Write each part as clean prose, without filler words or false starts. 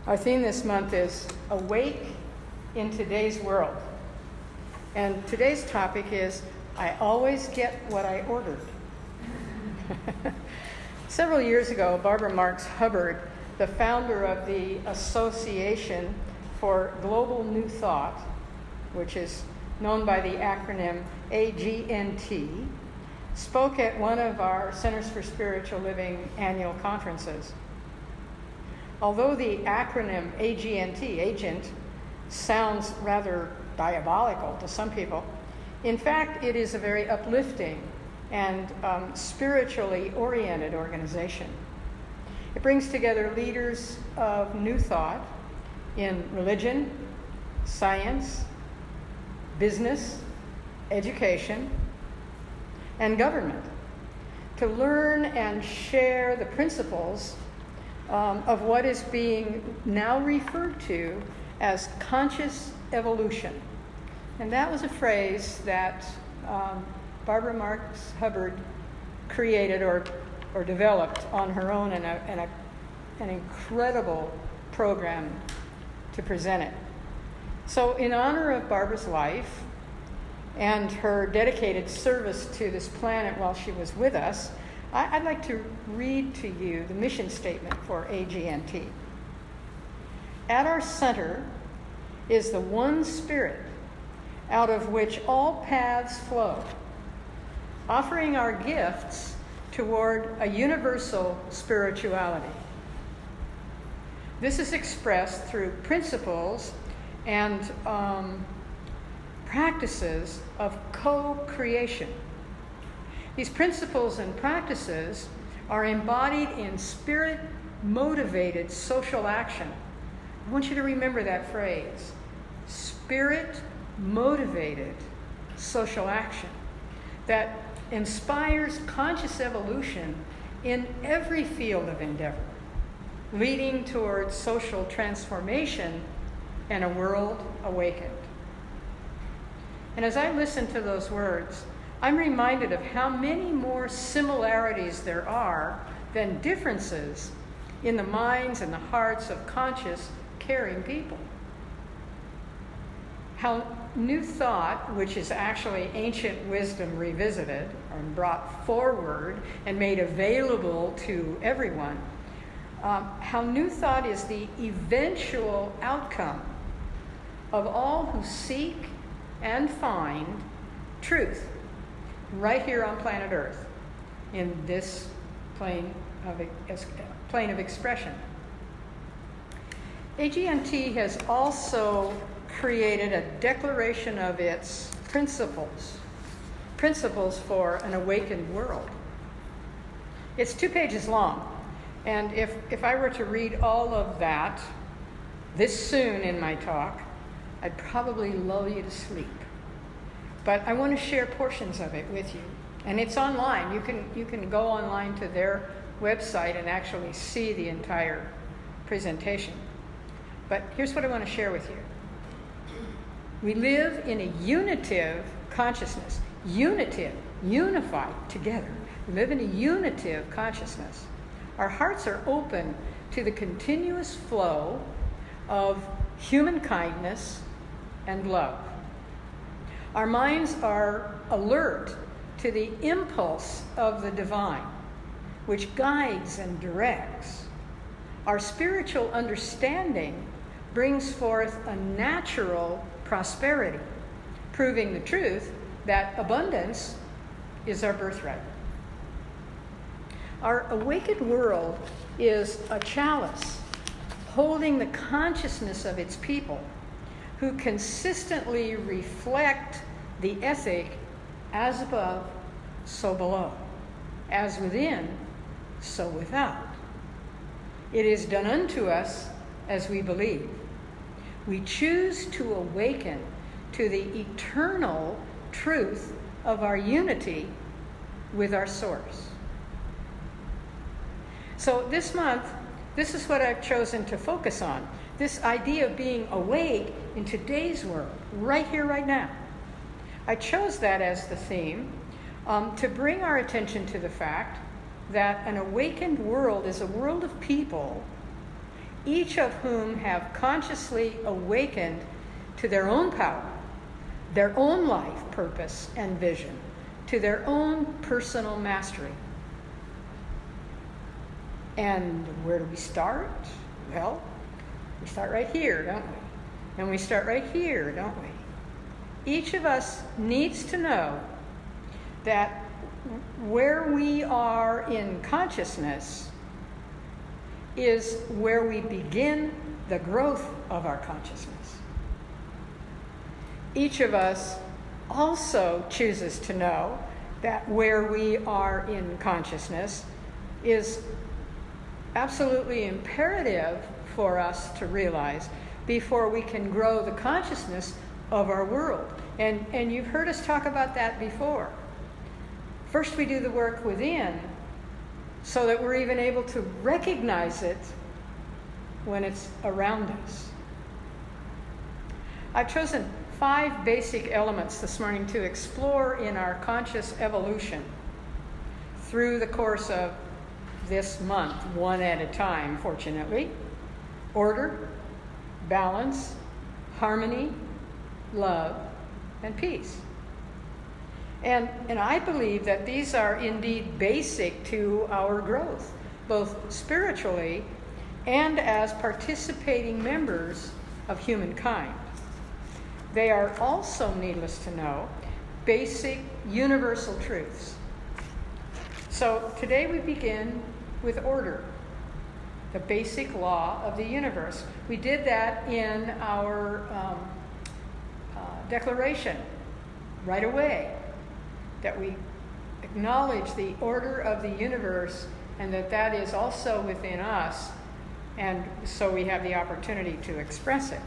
Our theme this month is Awake in Today's World. And today's topic is, I always get what I ordered. Several years ago, Barbara Marx Hubbard, the founder of the Association for Global New Thought, which is known by the acronym AGNT, spoke at one of our Centers for Spiritual Living annual conferences. Although the acronym AGNT, agent, sounds rather diabolical to some people, in fact, it is a very uplifting and spiritually oriented organization. It brings together leaders of new thought in religion, science, business, education, and government to learn and share the principles of what is being now referred to as conscious evolution. And that was a phrase that Barbara Marx Hubbard created or developed on her own in an incredible program to present it. So in honor of Barbara's life and her dedicated service to this planet while she was with us, I'd like to read to you the mission statement for AGNT. At our center is the one spirit out of which all paths flow, offering our gifts toward a universal spirituality. This is expressed through principles and practices of co-creation. These principles and practices are embodied in spirit-motivated social action. I want you to remember that phrase, spirit-motivated social action, that inspires conscious evolution in every field of endeavor, leading towards social transformation and a world awakened. And as I listen to those words, I'm reminded of how many more similarities there are than differences in the minds and the hearts of conscious, caring people. How new thought, which is actually ancient wisdom revisited and brought forward and made available to everyone, how new thought is the eventual outcome of all who seek and find truth right here on planet Earth, in this plane of expression. AGNT has also created a declaration of its principles for an awakened world. It's 2 pages long, and if I were to read all of that this soon in my talk, I'd probably lull you to sleep. But I want to share portions of it with you. And it's online. You can go online to their website and actually see the entire presentation. But here's what I want to share with you. We live in a unitive consciousness. Unified together. We live in a unitive consciousness. Our hearts are open to the continuous flow of human kindness and love. Our minds are alert to the impulse of the divine, which guides and directs. Our spiritual understanding brings forth a natural prosperity, proving the truth that abundance is our birthright. Our awakened world is a chalice holding the consciousness of its people, who consistently reflect the ethic as above, so below, as within, so without. It is done unto us as we believe. We choose to awaken to the eternal truth of our unity with our source. So this month, this is what I've chosen to focus on. This idea of being awake in today's world, right here, right now. I chose that as the theme to bring our attention to the fact that an awakened world is a world of people each of whom have consciously awakened to their own power, their own life purpose and vision, to their own personal mastery. And where do we start? Well, we start right here, don't we? And we start right here, don't we? Each of us needs to know that where we are in consciousness is where we begin the growth of our consciousness. Each of us also chooses to know that where we are in consciousness is absolutely imperative for us to realize before we can grow the consciousness of our world. And you've heard us talk about that before. First, we do the work within so that we're even able to recognize it when it's around us. I've chosen 5 basic elements this morning to explore in our conscious evolution through the course of this month, one at a time, fortunately. Order, balance, harmony, love, and peace. And I believe that these are indeed basic to our growth, both spiritually and as participating members of humankind. They are also, needless to know, basic universal truths. So today we begin with order, the basic law of the universe. We did that in our declaration right away, that we acknowledge the order of the universe and that is also within us, and so we have the opportunity to express it.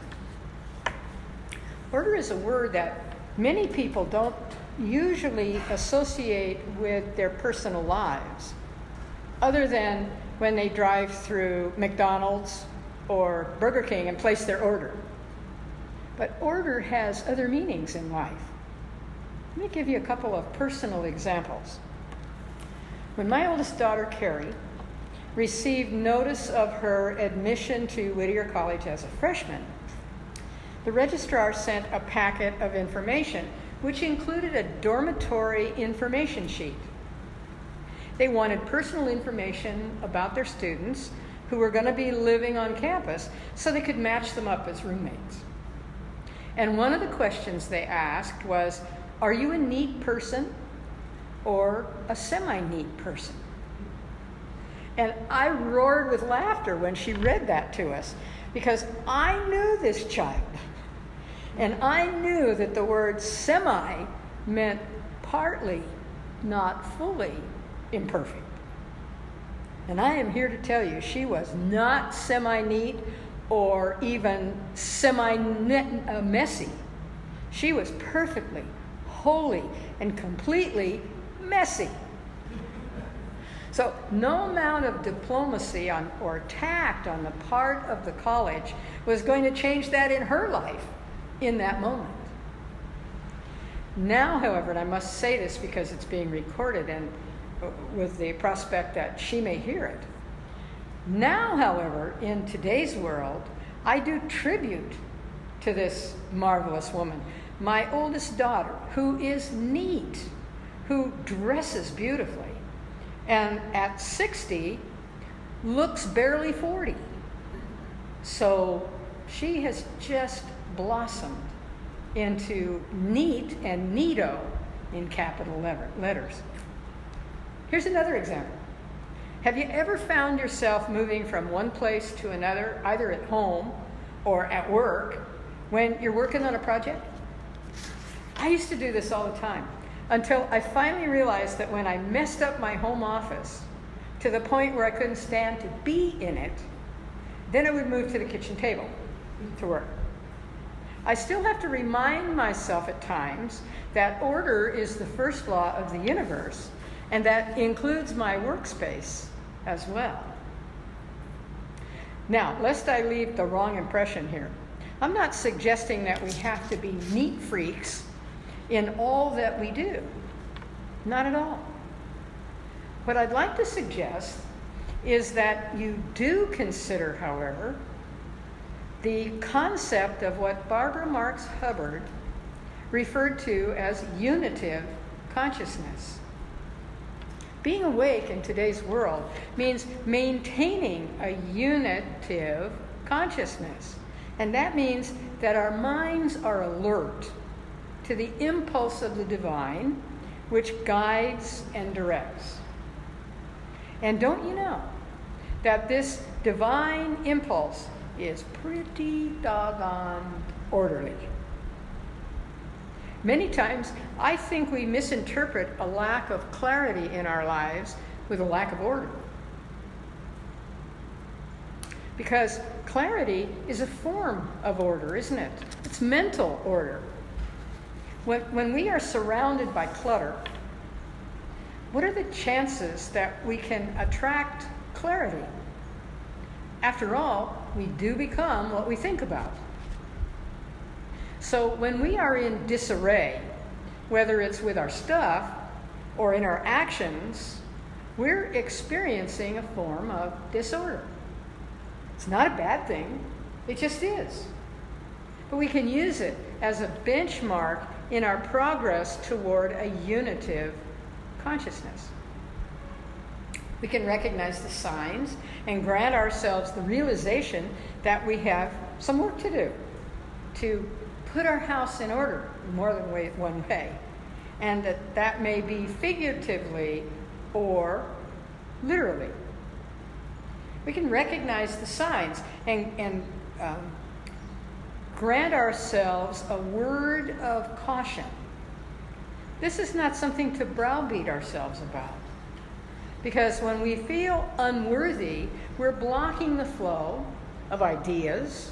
Order is a word that many people don't usually associate with their personal lives, other than when they drive through McDonald's or Burger King and place their order. But order has other meanings in life. Let me give you a couple of personal examples. When my oldest daughter, Carrie, received notice of her admission to Whittier College as a freshman, the registrar sent a packet of information, which included a dormitory information sheet. They wanted personal information about their students who were going to be living on campus so they could match them up as roommates. And one of the questions they asked was, are you a neat person or a semi-neat person? And I roared with laughter when she read that to us, because I knew this child. And I knew that the word semi meant partly, not fully, imperfect. And I am here to tell you, she was not semi-neat or even semi-messy. She was perfectly, wholly, and completely messy. So no amount of diplomacy or tact on the part of the college was going to change that in her life in that moment. Now, however, and I must say this because it's being recorded and with the prospect that she may hear it. Now, however, in today's world, I do tribute to this marvelous woman, my oldest daughter, who is neat, who dresses beautifully, and at 60, looks barely 40. So she has just blossomed into neat and neato in capital letters. Here's another example. Have you ever found yourself moving from one place to another, either at home or at work, when you're working on a project? I used to do this all the time, until I finally realized that when I messed up my home office to the point where I couldn't stand to be in it, then I would move to the kitchen table to work. I still have to remind myself at times that order is the first law of the universe, and that includes my workspace as well. Now, lest I leave the wrong impression here, I'm not suggesting that we have to be neat freaks in all that we do. Not at all. What I'd like to suggest is that you do consider, however, the concept of what Barbara Marx Hubbard referred to as unitive consciousness. Being awake in today's world means maintaining a unitive consciousness. And that means that our minds are alert to the impulse of the divine, which guides and directs. And don't you know that this divine impulse is pretty doggone orderly? Many times, I think we misinterpret a lack of clarity in our lives with a lack of order. Because clarity is a form of order, isn't it? It's mental order. When we are surrounded by clutter, what are the chances that we can attract clarity? After all, we do become what we think about. So when we are in disarray, whether it's with our stuff or in our actions, we're experiencing a form of disorder. It's not a bad thing, it just is. But we can use it as a benchmark in our progress toward a unitive consciousness. We can recognize the signs and grant ourselves the realization that we have some work to do to put our house in order more than one way, and that may be figuratively or literally. We can recognize the signs and grant ourselves a word of caution. This is not something to browbeat ourselves about, because when we feel unworthy, we're blocking the flow of ideas,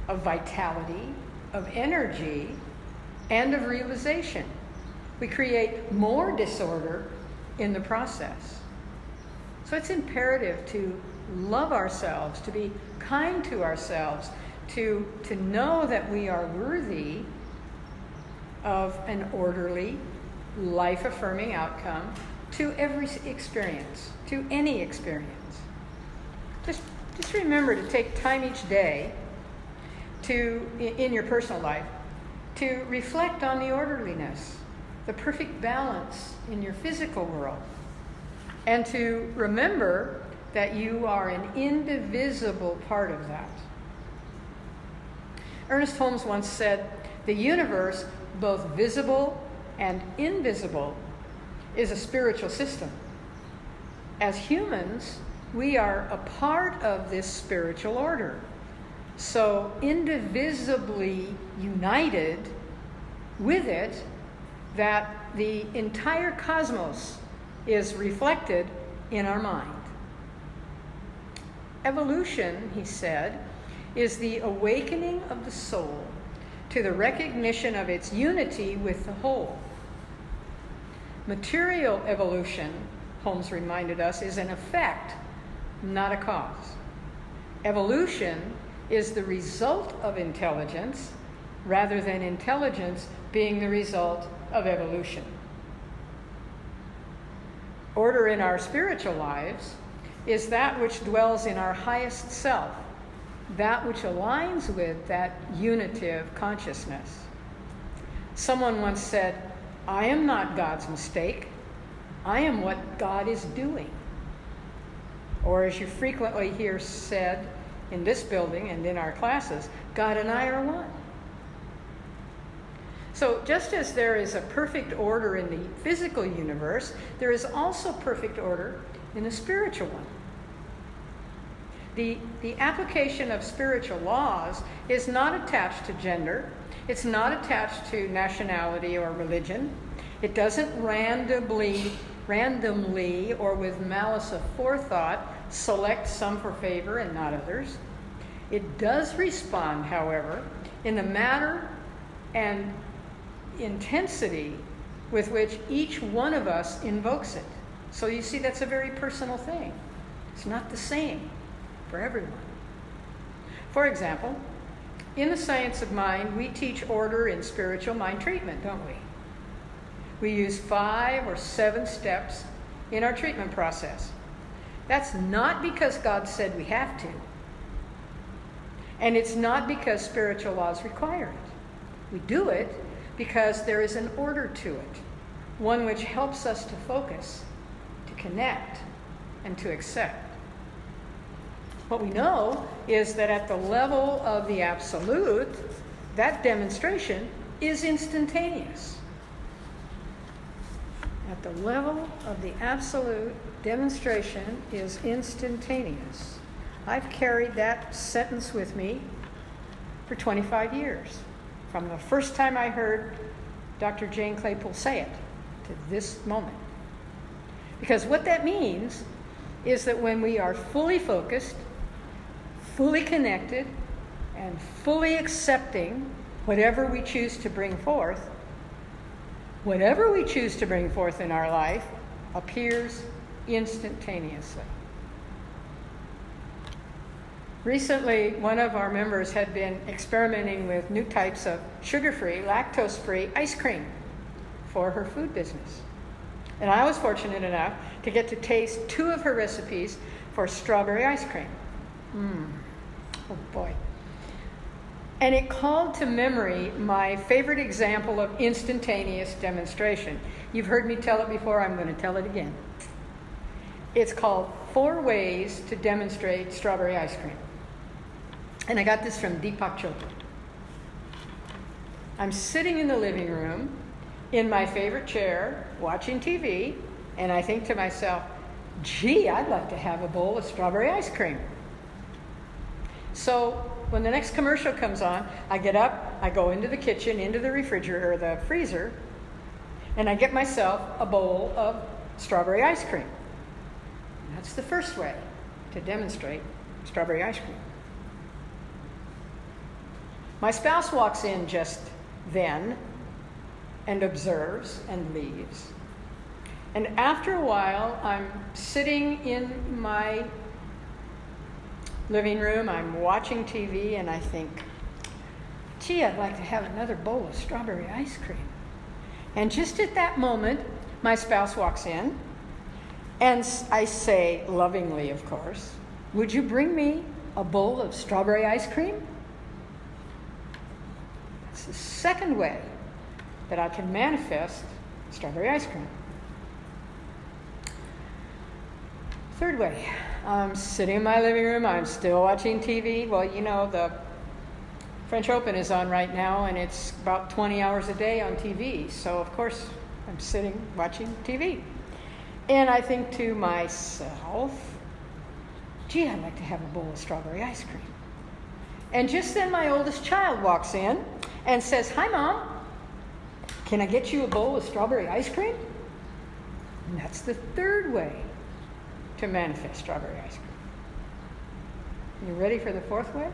of vitality, of energy, and of realization. We create more disorder in the process. So it's imperative to love ourselves, to be kind to ourselves, to know that we are worthy of an orderly, life-affirming outcome to every experience, to any experience. Just remember to take time each day in your personal life, to reflect on the orderliness, the perfect balance in your physical world, and to remember that you are an indivisible part of that. Ernest Holmes once said, "The universe, both visible and invisible, is a spiritual system. As humans, we are a part of this spiritual order. So indivisibly united with it, that the entire cosmos is reflected in our mind." Evolution, he said, is the awakening of the soul to the recognition of its unity with the whole. Material evolution, Holmes reminded us, is an effect, not a cause. Evolution is the result of intelligence, rather than intelligence being the result of evolution. Order in our spiritual lives is that which dwells in our highest self, that which aligns with that unitive consciousness. Someone once said, "I am not God's mistake. I am what God is doing." Or as you frequently hear said in this building and in our classes, God and I are one. So just as there is a perfect order in the physical universe, there is also perfect order in the spiritual one. The application of spiritual laws is not attached to gender. It's not attached to nationality or religion. It doesn't randomly or with malice aforethought select some for favor and not others. It does respond, however, in the matter and intensity with which each one of us invokes it. So you see, that's a very personal thing. It's not the same for everyone. For example, in the science of mind, we teach order in spiritual mind treatment, don't we? We use 5 or 7 steps in our treatment process. That's not because God said we have to. And it's not because spiritual laws require it. We do it because there is an order to it, one which helps us to focus, to connect, and to accept. What we know is that at the level of the absolute, that demonstration is instantaneous. At the level of the absolute, demonstration is instantaneous. I've carried that sentence with me for 25 years, from the first time I heard Dr. Jane Claypool say it to this moment. Because what that means is that when we are fully focused, fully connected, and fully accepting whatever we choose to bring forth, whatever we choose to bring forth in our life appears instantaneously. Recently, one of our members had been experimenting with new types of sugar-free, lactose-free ice cream for her food business. And I was fortunate enough to get to taste 2 of her recipes for strawberry ice cream. Oh boy. And it called to memory my favorite example of instantaneous demonstration. You've heard me tell it before, I'm going to tell it again. It's called 4 Ways to Demonstrate Strawberry Ice Cream. And I got this from Deepak Chopra. I'm sitting in the living room in my favorite chair, watching TV, and I think to myself, gee, I'd like to have a bowl of strawberry ice cream. So when the next commercial comes on, I get up, I go into the kitchen, into the refrigerator or the freezer, and I get myself a bowl of strawberry ice cream. And that's the first way to demonstrate strawberry ice cream. My spouse walks in just then and observes and leaves. And after a while, I'm sitting in my living room, I'm watching TV, and I think, gee, I'd like to have another bowl of strawberry ice cream. And just at that moment, my spouse walks in, and I say, lovingly, of course, would you bring me a bowl of strawberry ice cream? That's the second way that I can manifest strawberry ice cream. Third way, I'm sitting in my living room, I'm still watching TV. Well, you know, the French Open is on right now, and it's about 20 hours a day on TV. So, of course, I'm sitting watching TV. And I think to myself, gee, I'd like to have a bowl of strawberry ice cream. And just then my oldest child walks in and says, hi, Mom, can I get you a bowl of strawberry ice cream? And that's the third way to manifest strawberry ice cream. You ready for the fourth way?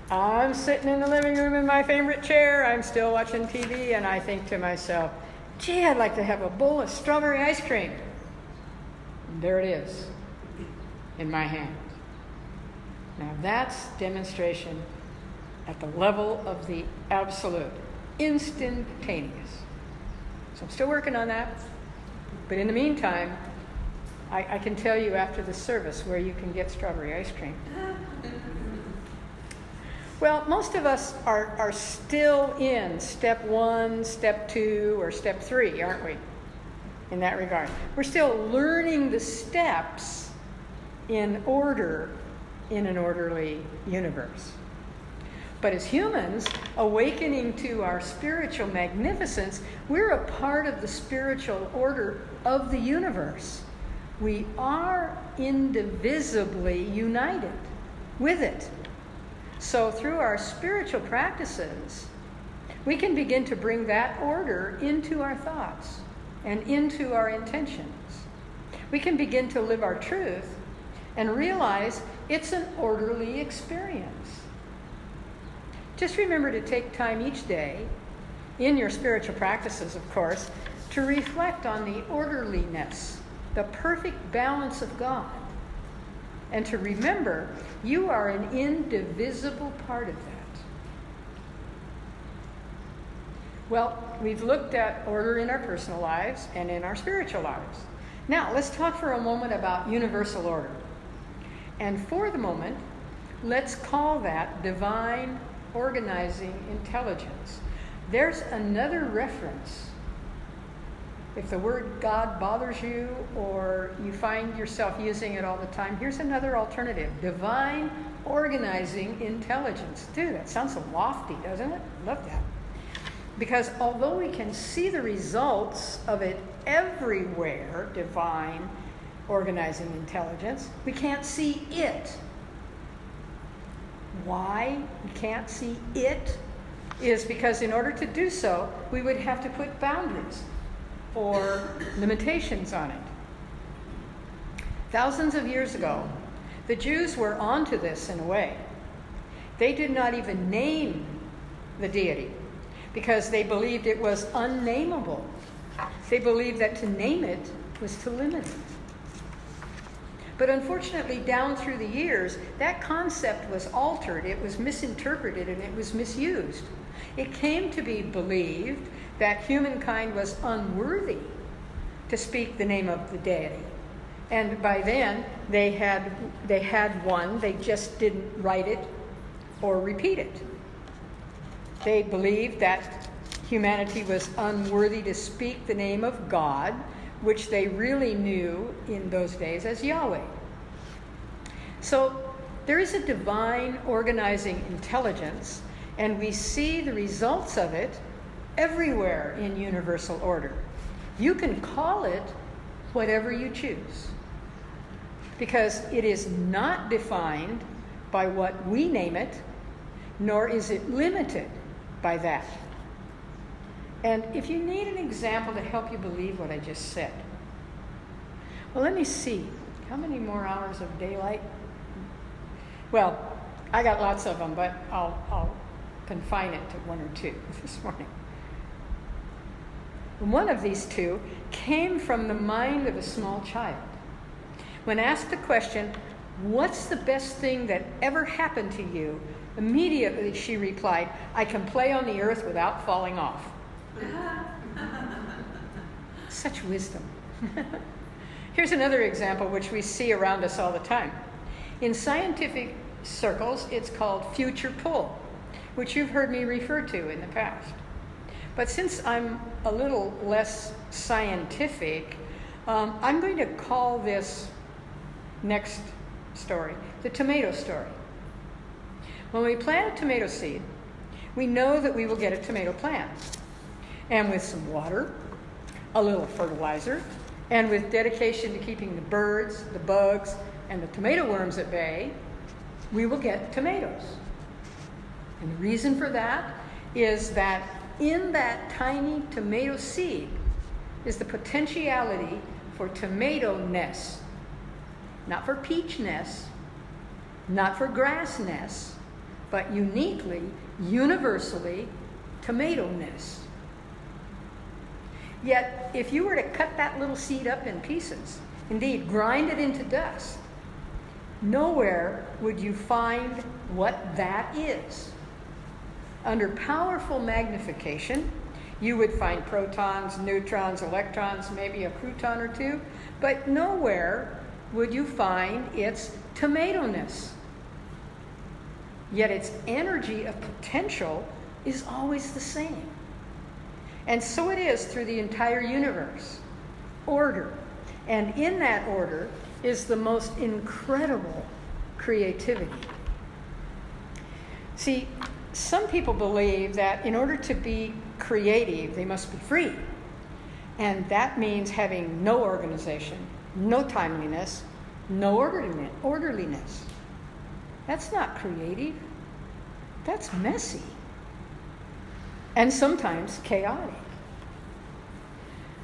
I'm sitting in the living room in my favorite chair. I'm still watching TV, and I think to myself, gee, I'd like to have a bowl of strawberry ice cream. And there it is in my hand. Now that's demonstration at the level of the absolute, instantaneous. So I'm still working on that. But in the meantime, I can tell you after the service where you can get strawberry ice cream. Well, most of us are still in step 1, step 2, or step 3, aren't we? In that regard. We're still learning the steps in order in an orderly universe. But as humans, awakening to our spiritual magnificence, we're a part of the spiritual order of the universe. We are indivisibly united with it. So through our spiritual practices, we can begin to bring that order into our thoughts and into our intentions. We can begin to live our truth and realize it's an orderly experience. Just remember to take time each day, in your spiritual practices, of course, to reflect on the orderliness, the perfect balance of God, and to remember you are an indivisible part of that. Well, we've looked at order in our personal lives and in our spiritual lives. Now, let's talk for a moment about universal order. And for the moment, let's call that divine organizing intelligence. There's another reference. If the word God bothers you or you find yourself using it all the time, here's another alternative. Divine organizing intelligence. Dude, that sounds so lofty, doesn't it? Love that. Because although we can see the results of it everywhere, divine organizing intelligence, we can't see it. Why we can't see it is because in order to do so, we would have to put boundaries or limitations on it. Thousands of years ago, the Jews were onto this in a way. They did not even name the deity because they believed it was unnameable. They believed that to name it was to limit it. But unfortunately, down through the years, that concept was altered, it was misinterpreted, and it was misused. It came to be believed that humankind was unworthy to speak the name of the deity. And by then, they had one, they just didn't write it or repeat it. They believed that humanity was unworthy to speak the name of God, which they really knew in those days as Yahweh. So there is a divine organizing intelligence, and we see the results of it everywhere in universal order. You can call it whatever you choose, because it is not defined by what we name it, nor is it limited by that. And if you need an example to help you believe what I just said, well, let me see. How many more hours of daylight? Well, I got lots of them, but I'll confine it to one or two this morning. One of these two came from the mind of a small child. When asked the question, "What's the best thing that ever happened to you?" immediately she replied, "I can play on the earth without falling off." Such wisdom. Here's another example which we see around us all the time. In scientific circles, it's called future pull, which you've heard me refer to in the past. But since I'm a little less scientific, I'm going to call this next story the tomato story. When we plant a tomato seed, we know that we will get a tomato plant. And with some water, a little fertilizer, and with dedication to keeping the birds, the bugs, and the tomato worms at bay, we will get tomatoes. And the reason for that is that in that tiny tomato seed is the potentiality for tomato-ness. Not for peach-ness, not for grass-ness, but uniquely, universally, tomato-ness. Yet, if you were to cut that little seed up in pieces, indeed, grind it into dust, nowhere would you find what that is. Under powerful magnification, you would find protons, neutrons, electrons, maybe a crouton or two, but nowhere would you find its tomato-ness. Yet its energy of potential is always the same. And so it is through the entire universe. Order. And in that order is the most incredible creativity. See, some people believe that in order to be creative, they must be free. And that means having no organization, no timeliness, no orderliness. That's not creative. That's messy. And sometimes chaotic.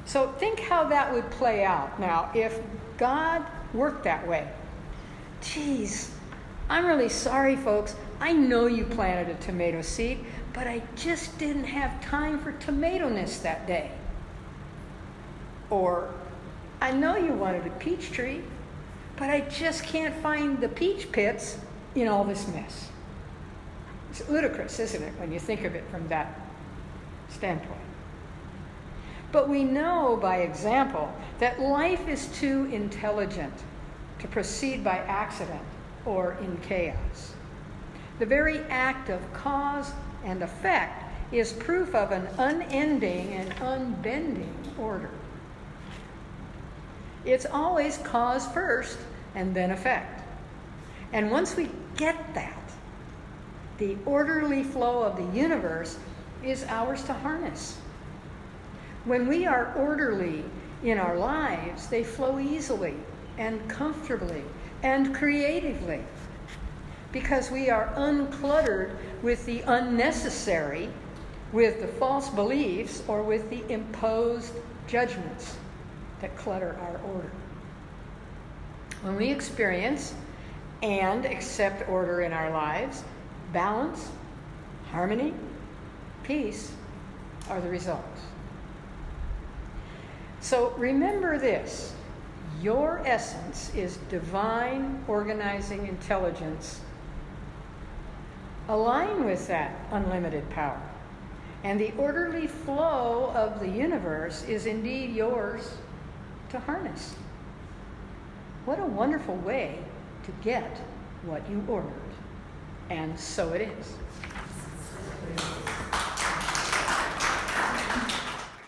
So think how that would play out. Now, if God worked that way, geez, I'm really sorry, folks. I know you planted a tomato seed, but I just didn't have time for tomato-ness that day. Or, I know you wanted a peach tree, but I just can't find the peach pits in all this mess. It's ludicrous, isn't it, when you think of it from that standpoint? But we know by example that life is too intelligent to proceed by accident or in chaos. The very act of cause and effect is proof of an unending and unbending order. It's always cause first and then effect. And once we get that, the orderly flow of the universe is ours to harness. When we are orderly in our lives, they flow easily and comfortably and creatively because we are uncluttered with the unnecessary, with the false beliefs, or with the imposed judgments that clutter our order. When we experience and accept order in our lives, balance, harmony, peace are the results. So remember this: your essence is divine organizing intelligence. Align with that unlimited power. And the orderly flow of the universe is indeed yours to harness. What a wonderful way to get what you ordered. And so it is.